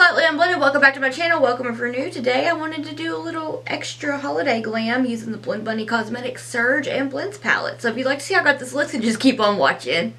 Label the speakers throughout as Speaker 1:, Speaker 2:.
Speaker 1: Slightly Unblended, welcome back to my channel. Welcome if you're new. Today I wanted to do a little extra holiday glam using the Blend Bunny Cosmetics Surge and Blends palette. So if you'd like to see how I got this look, then just keep on watching.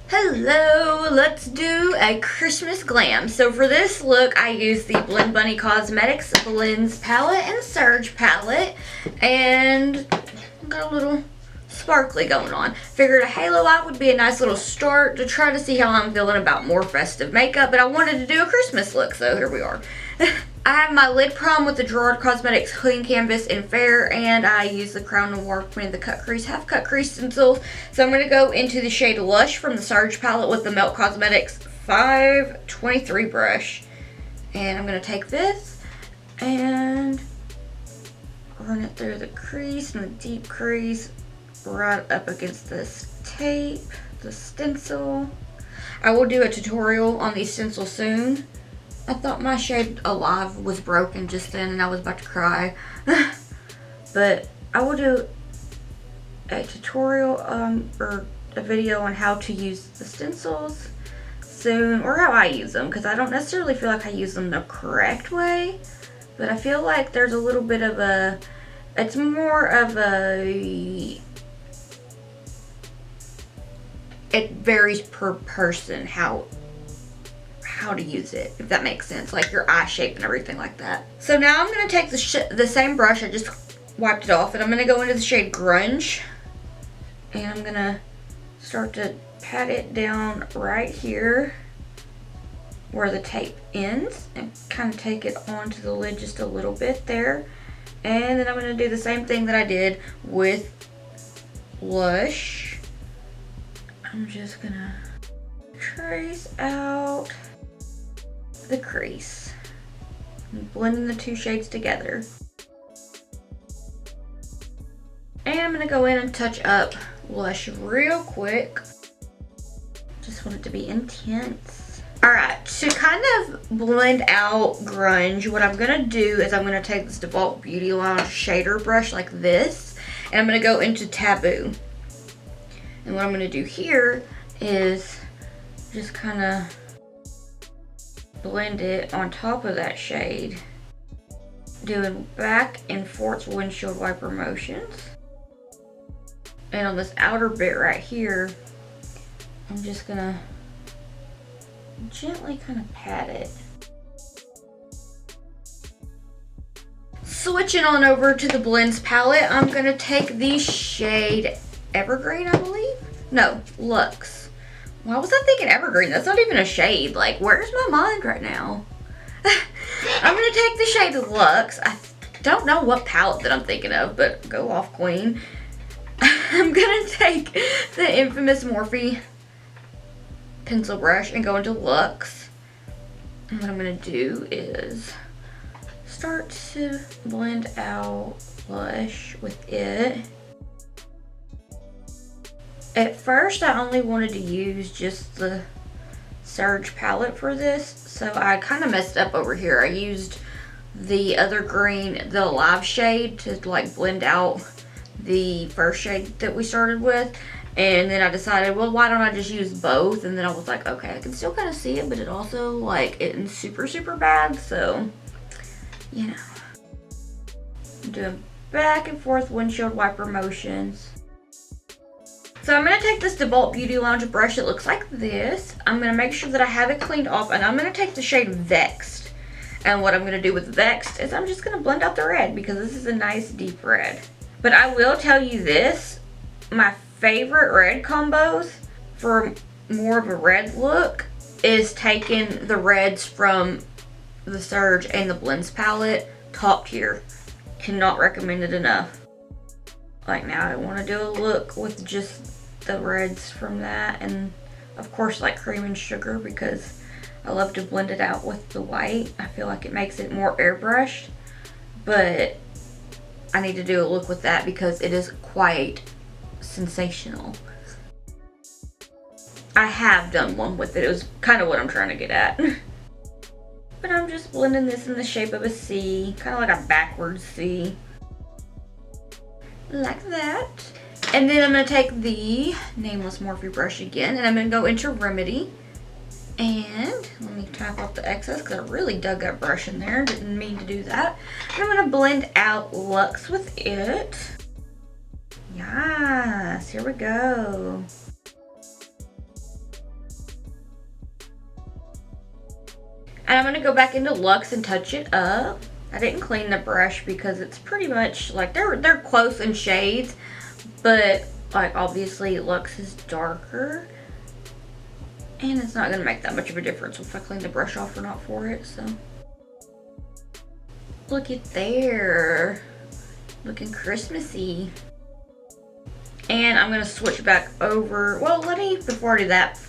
Speaker 1: Hello, let's do a Christmas glam. So for this look, I used the Blend Bunny Cosmetics Blends palette and Surge palette, and got a little sparkly going on. Figured a halo eye would be a nice little start to try to see how I'm feeling about more festive makeup, but I wanted to do a Christmas look, so here we are. I have my lid prom with the Gerard Cosmetics Clean Canvas in Fair, and I use the Crown Noir Queen of the Cut Crease, half cut crease stencils. So I'm going to go into the shade Lush from the Surge palette with the Melt Cosmetics 523 brush. And I'm going to take this and run it through the crease and the deep crease right up against this tape, the stencil. I will do a tutorial on these stencils soon. I thought my shade Alive was broken just then and I was about to cry. But I will do a tutorial or a video on how to use the stencils soon, or how I use them, because I don't necessarily feel like I use them the correct way, but I feel like there's a little bit of a, it's more of a, it varies per person how to use it, if that makes sense, like your eye shape and everything like that. So now I'm going to take the same brush, I just wiped it off, and I'm going to go into the shade Grunge, and I'm going to start to pat it down right here where the tape ends and kind of take it onto the lid just a little bit there. And then I'm going to do the same thing that I did with Lush. I'm just going to trace out the crease and blending the two shades together. And I'm going to go in and touch up Lush real quick. Just want it to be intense. Alright, to kind of blend out Grunge, what I'm going to do is I'm going to take this Default Beauty Lounge shader brush like this, and I'm going to go into Taboo. And what I'm going to do here is just kind of blend it on top of that shade, doing back and forth windshield wiper motions. And on this outer bit right here, I'm just gonna gently kind of pat it. Switching on over to the Blends palette, I'm gonna take the shade Evergreen, I believe? No, Luxe. Why was I thinking Evergreen? That's not even a shade. Like, where's my mind right now? I'm going to take the shade Luxe. I don't know what palette that I'm thinking of, but go off, queen. I'm going to take the infamous Morphe pencil brush and go into Luxe. And what I'm going to do is start to blend out Lush with it. At first, I only wanted to use just the Surge palette for this, so I kind of messed up over here. I used the other green, the Alive shade, to like blend out the first shade that we started with, and then I decided, well, why don't I just use both? And then I was like, okay, I can still kind of see it, but it also, like, it's super, super bad, so, you know. I'm doing back and forth windshield wiper motions. So I'm going to take this Default Beauty Lounge brush. It looks like this. I'm going to make sure that I have it cleaned off, and I'm going to take the shade Vexed. And what I'm going to do with Vexed is I'm just going to blend out the red, because this is a nice deep red. But I will tell you this, my favorite red combos for more of a red look is taking the reds from the Surge and the Blends palette. Top tier. Cannot recommend it enough. Like, now I want to do a look with just the reds from that, and of course like Cream and Sugar, because I love to blend it out with the white. I feel like it makes it more airbrushed, but I need to do a look with that because it is quite sensational. I have done one with it. It was kind of what I'm trying to get at. But I'm just blending this in the shape of a C, kind of like a backwards C. Like that. And then I'm going to take the Nameless Morphe brush again, and I'm going to go into Remedy. And let me tap off the excess because I really dug that brush in there. Didn't mean to do that. And I'm going to blend out Luxe with it. Yes, here we go. And I'm going to go back into Luxe and touch it up. I didn't clean the brush because it's pretty much like they're close in shades, but like obviously Luxe is darker. And it's not going to make that much of a difference if I clean the brush off or not for it, so. Look at there. Looking Christmassy. And I'm going to switch back over. Well, before I do that,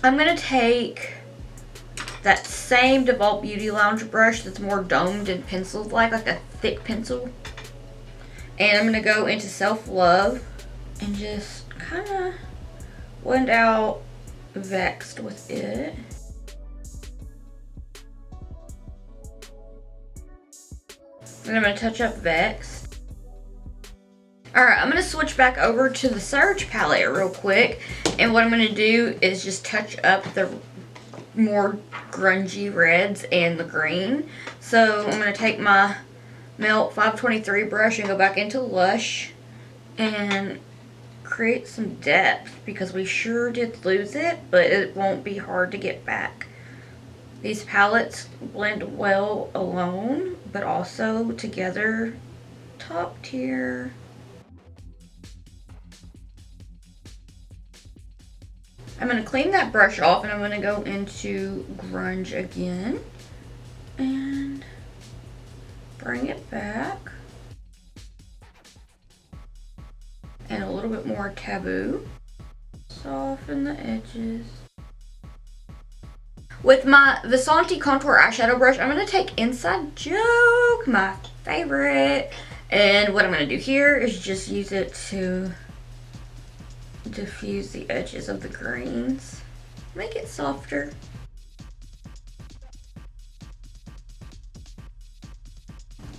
Speaker 1: I'm going to take that same DeVault Beauty Lounge brush that's more domed and penciled like a thick pencil. And I'm going to go into Self Love and just kind of blend out Vexed with it. And I'm going to touch up Vexed. Alright, I'm going to switch back over to the Surge palette real quick. And what I'm going to do is just touch up the more grungy reds and the green. So I'm going to take my Melt 523 brush and go back into Lush and create some depth because we sure did lose it, but it won't be hard to get back. These palettes blend well alone, but also together, top tier. I'm going to clean that brush off and I'm going to go into Grunge again and bring it back. And a little bit more Taboo. Soften the edges. With my Vasanti Contour Eyeshadow Brush, I'm going to take Inside Joke, my favorite. And what I'm going to do here is just use it to diffuse the edges of the greens. Make it softer.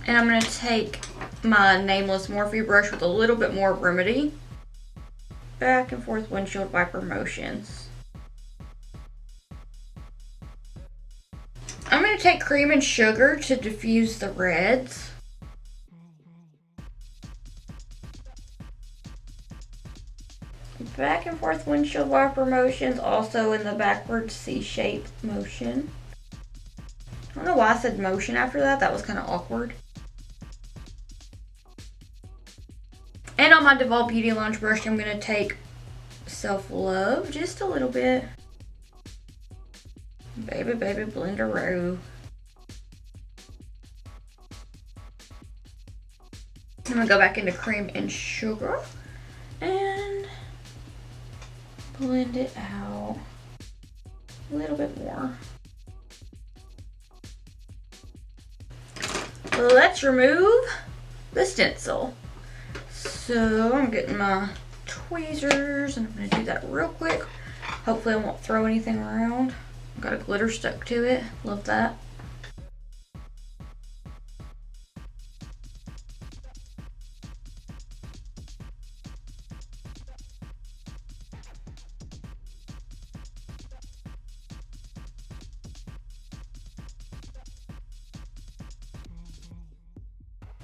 Speaker 1: And I'm going to take my Nameless Morphe brush with a little bit more Remedy. Back and forth windshield wiper motions. I'm going to take Cream and Sugar to diffuse the reds. Back and forth windshield wiper motions, also in the backwards C-shape motion. I don't know why I said motion after that. That was kind of awkward. And on my DeVault Beauty Lounge brush, I'm going to take Self Love just a little bit. Baby, baby, blenderoo. I'm going to go back into Cream and Sugar and blend it out a little bit more. Let's remove the stencil. So I'm getting my tweezers and I'm going to do that real quick. Hopefully I won't throw anything around. Got a glitter stuck to it. Love that.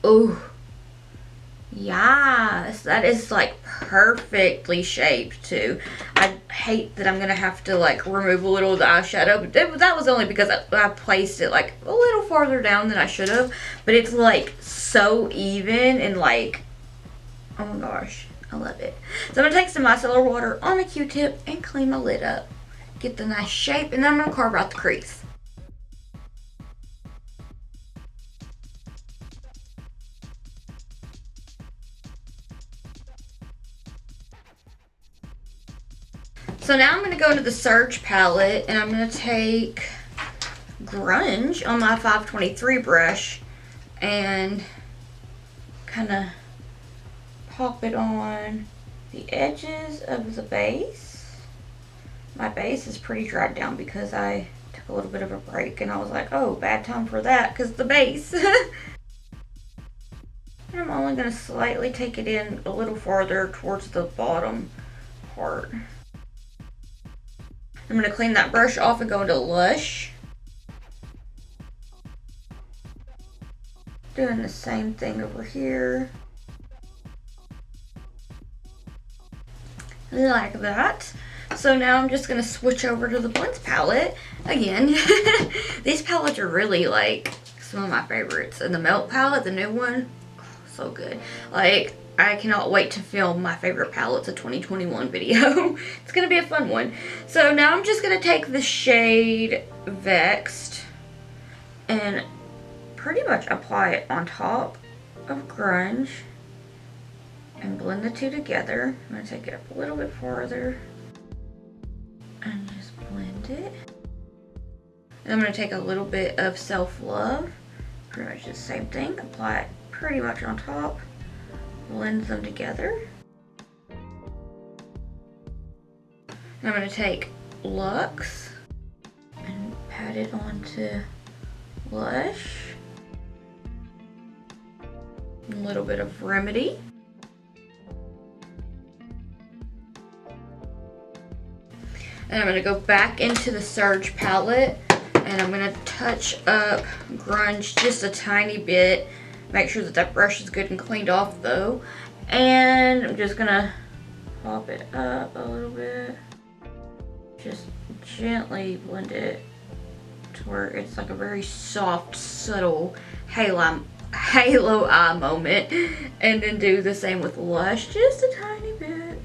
Speaker 1: Oh, yes, that is like perfectly shaped too. I hate that I'm gonna have to like remove a little of the eyeshadow, but that was only because I placed it like a little farther down than I should have. But it's like so even and like, oh my gosh, I love it. So I'm gonna take some micellar water on a Q-tip and clean my lid up. Get the nice shape, and then I'm gonna carve out the crease. So now I'm going to go into the Surge palette and I'm going to take Grunge on my 523 brush and kind of pop it on the edges of the base. My base is pretty dried down because I a little bit of a break, and I was like, oh, bad time for that because the base. And I'm only going to slightly take it in a little farther towards the bottom part. I'm going to clean that brush off and go into Lush. Doing the same thing over here. Like that. So now I'm just going to switch over to the Blends palette again. These palettes are really like some of my favorites. And the Melt palette, the new one, so good. Like, I cannot wait to film my favorite palettes of 2021 video. It's gonna be a fun one. So now I'm just gonna take the shade Vexed and pretty much apply it on top of Grunge and blend the two together. I'm gonna take it up a little bit farther and just blend it. And I'm gonna take a little bit of Self Love, pretty much the same thing, apply it pretty much on top, blend them together. And I'm going to take Luxe and pat it onto Lush. A little bit of Remedy. And I'm going to go back into the Surge palette and I'm going to touch up Grunge just a tiny bit. Make sure that that brush is good and cleaned off though. And I'm just gonna pop it up a little bit. Just gently blend it to where it's like a very soft, subtle halo eye moment. And then do the same with Lush, just a tiny bit.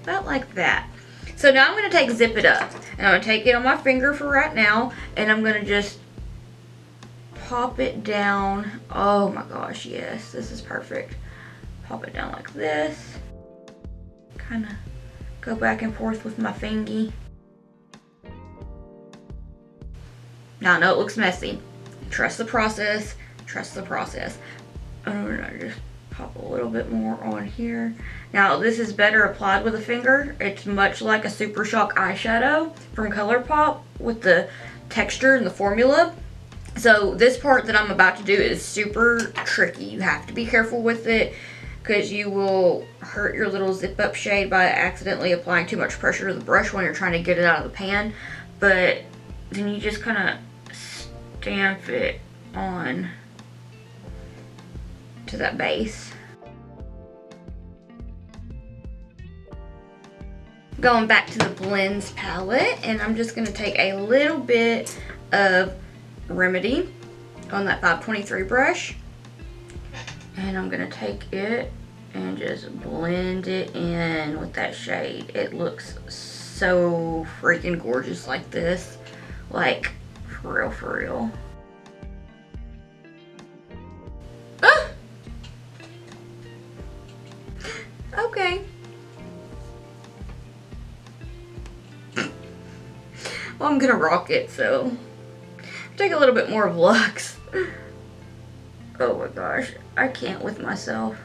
Speaker 1: About like that. So now I'm gonna take Zip It Up. And I'm gonna take it on my finger for right now. And I'm gonna just pop it down. Oh my gosh, yes, this is perfect. Pop it down like this. Kind of go back and forth with my fingy. Now I know it looks messy. Trust the process. Trust the process. I'm gonna just pop a little bit more on here. Now this is better applied with a finger. It's much like a Super Shock eyeshadow from ColourPop with the texture and the formula. So this part that I'm about to do is super tricky. You have to be careful with it because you will hurt your little zip up shade by accidentally applying too much pressure to the brush when you're trying to get it out of the pan. But then you just kind of stamp it on to that base. Going back to the Blends palette, and I'm just going to take a little bit of Remedy on that 523 brush, and I'm gonna take it and just blend it in with that shade. It looks so freaking gorgeous like this, like for real. Ah! Okay. Well, I'm gonna rock it, so take a little bit more of Luxe. Oh my gosh, I can't with myself.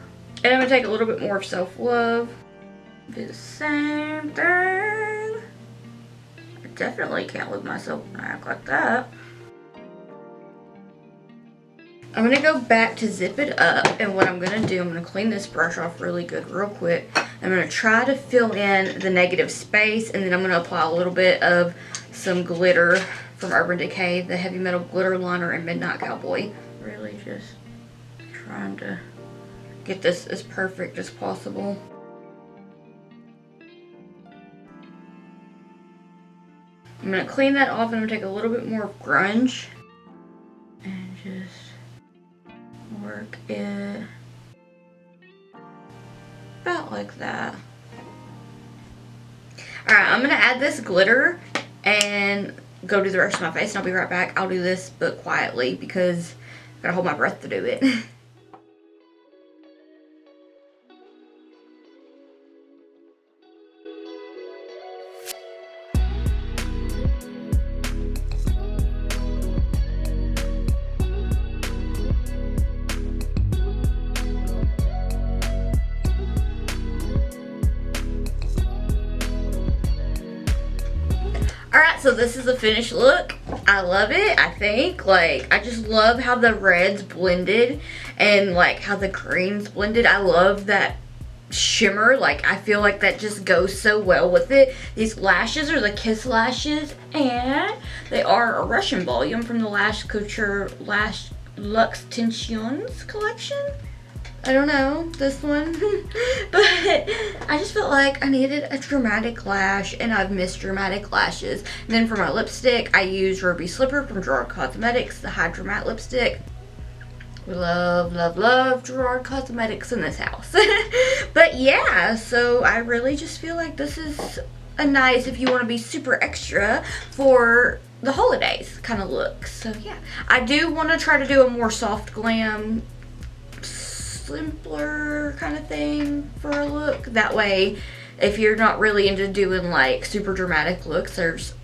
Speaker 1: And I'm gonna take a little bit more of Self Love. Do the same thing. I definitely can't with myself when I act like that. I'm gonna go back to Zip It Up, and what I'm gonna do, I'm gonna clean this brush off really good real quick. I'm gonna try to fill in the negative space, and then I'm gonna apply a little bit of some glitter from Urban Decay, the Heavy Metal Glitter Liner in Midnight Cowboy. Really just trying to get this as perfect as possible. I'm going to clean that off, and I'm going to take a little bit more of Grunge and just work it about like that. Alright, I'm going to add this glitter and go do the rest of my face, and I'll be right back. I'll do this, but quietly, because I gotta hold my breath to do it. yeah, so this is the finished look. I love it. I think, like, I just love how the reds blended and like how the greens blended. I love that shimmer. Like, I feel like that just goes so well with it. These lashes are the Kiss lashes, and they are a Russian volume from the Lash Couture Lash Luxe Tensions collection. I don't know, this one. But I just felt like I needed a dramatic lash, and I've missed dramatic lashes. And then for my lipstick, I used Ruby Slipper from Gerard Cosmetics, the Hydro Matte lipstick. We love, love, love Gerard Cosmetics in this house. But yeah, so I really just feel like this is a nice, if you want to be super extra for the holidays kind of look. So yeah, I do want to try to do a more soft glam, simpler kind of thing for a look. That way, if you're not really into doing like super dramatic looks, there's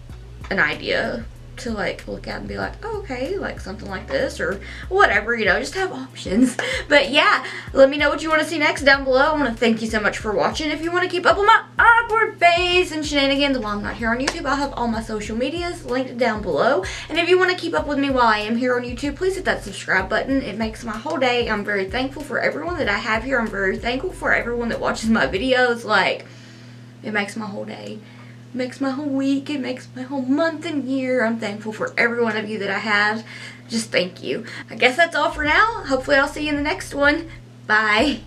Speaker 1: an idea to like look at and be like, oh, okay, like something like this or whatever, you know, just have options. But yeah, let me know what you want to see next down below. I want to thank you so much for watching. If you want to keep up with my awkward face and shenanigans while I'm not here on YouTube, I'll have all my social medias linked down below. And if you want to keep up with me while I am here on YouTube, please hit that subscribe button. It makes my whole day. I'm very thankful for everyone that I have here. I'm very thankful for everyone that watches my videos. Like, it makes my whole day. Makes my whole week, it makes my whole month and year. I'm thankful for every one of you that I have. Just thank you. I guess that's all for now. Hopefully I'll see you in the next one. Bye.